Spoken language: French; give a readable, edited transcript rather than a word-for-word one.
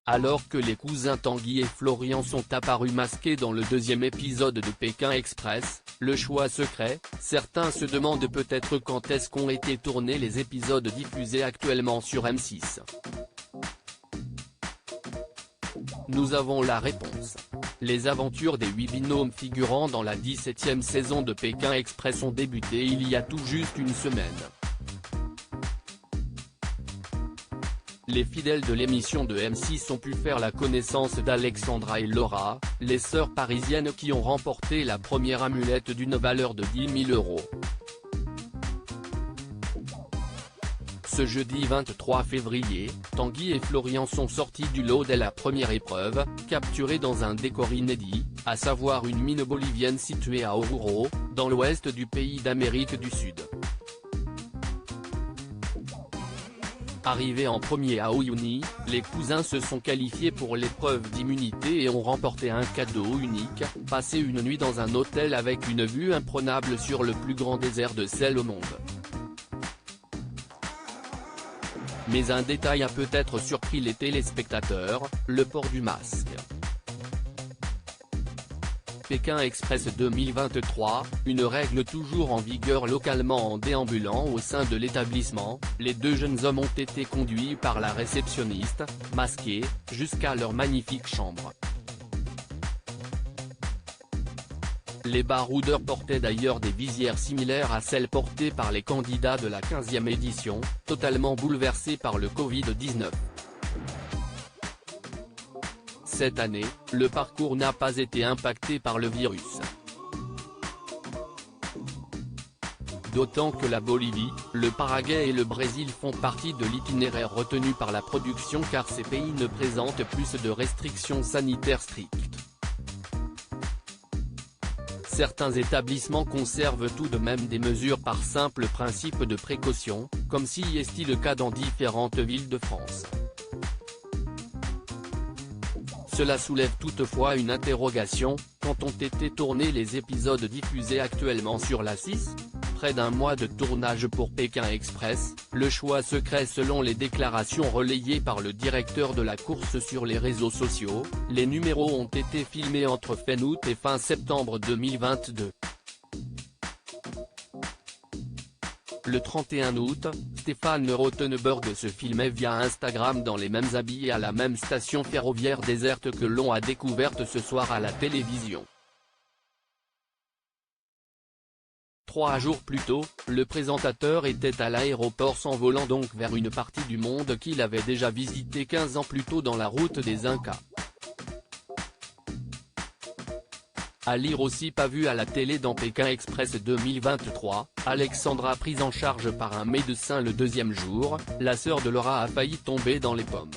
Alors que les cousins Tanguy et Florian sont apparus masqués dans le deuxième épisode de Pékin Express, le choix secret, certains se demandent peut-être quand est-ce qu'ont été tournés les épisodes diffusés actuellement sur M6. Nous avons la réponse. Les aventures des 8 binômes figurant dans la 17e saison de Pékin Express ont débuté il y a tout juste une semaine. Les fidèles de l'émission de M6 ont pu faire la connaissance d'Alexandra et Laura, les sœurs parisiennes qui ont remporté la première amulette d'une valeur de 10 000 €. Ce jeudi 23 février, Tanguy et Florian sont sortis du lot dès la première épreuve, capturés dans un décor inédit, à savoir une mine bolivienne située à Oruro, dans l'ouest du pays d'Amérique du Sud. Arrivés en premier à Uyuni, les cousins se sont qualifiés pour l'épreuve d'immunité et ont remporté un cadeau unique, passer une nuit dans un hôtel avec une vue imprenable sur le plus grand désert de sel au monde. Mais un détail a peut-être surpris les téléspectateurs, le port du masque. Pékin Express 2023, une règle toujours en vigueur localement en déambulant au sein de l'établissement, les deux jeunes hommes ont été conduits par la réceptionniste, masqués, jusqu'à leur magnifique chambre. Les baroudeurs portaient d'ailleurs des visières similaires à celles portées par les candidats de la 15e édition, totalement bouleversés par le Covid-19. Cette année, le parcours n'a pas été impacté par le virus. D'autant que la Bolivie, le Paraguay et le Brésil font partie de l'itinéraire retenu par la production car ces pays ne présentent plus de restrictions sanitaires strictes. Certains établissements conservent tout de même des mesures par simple principe de précaution, comme s'y est le cas dans différentes villes de France. Cela soulève toutefois une interrogation, quand ont été tournés les épisodes diffusés actuellement sur la 6 ? Près d'un mois de tournage pour Pékin Express, le choix secret selon les déclarations relayées par le directeur de la course sur les réseaux sociaux, les numéros ont été filmés entre fin août et fin septembre 2022. Le 31 août, Stéphane Rothenberg se filmait via Instagram dans les mêmes habits et à la même station ferroviaire déserte que l'on a découverte ce soir à la télévision. 3 jours plus tôt, le présentateur était à l'aéroport s'envolant donc vers une partie du monde qu'il avait déjà visité 15 ans plus tôt dans la route des Incas. À lire aussi pas vu à la télé dans Pékin Express 2023, Alexandra prise en charge par un médecin le deuxième jour, la sœur de Laura a failli tomber dans les pommes.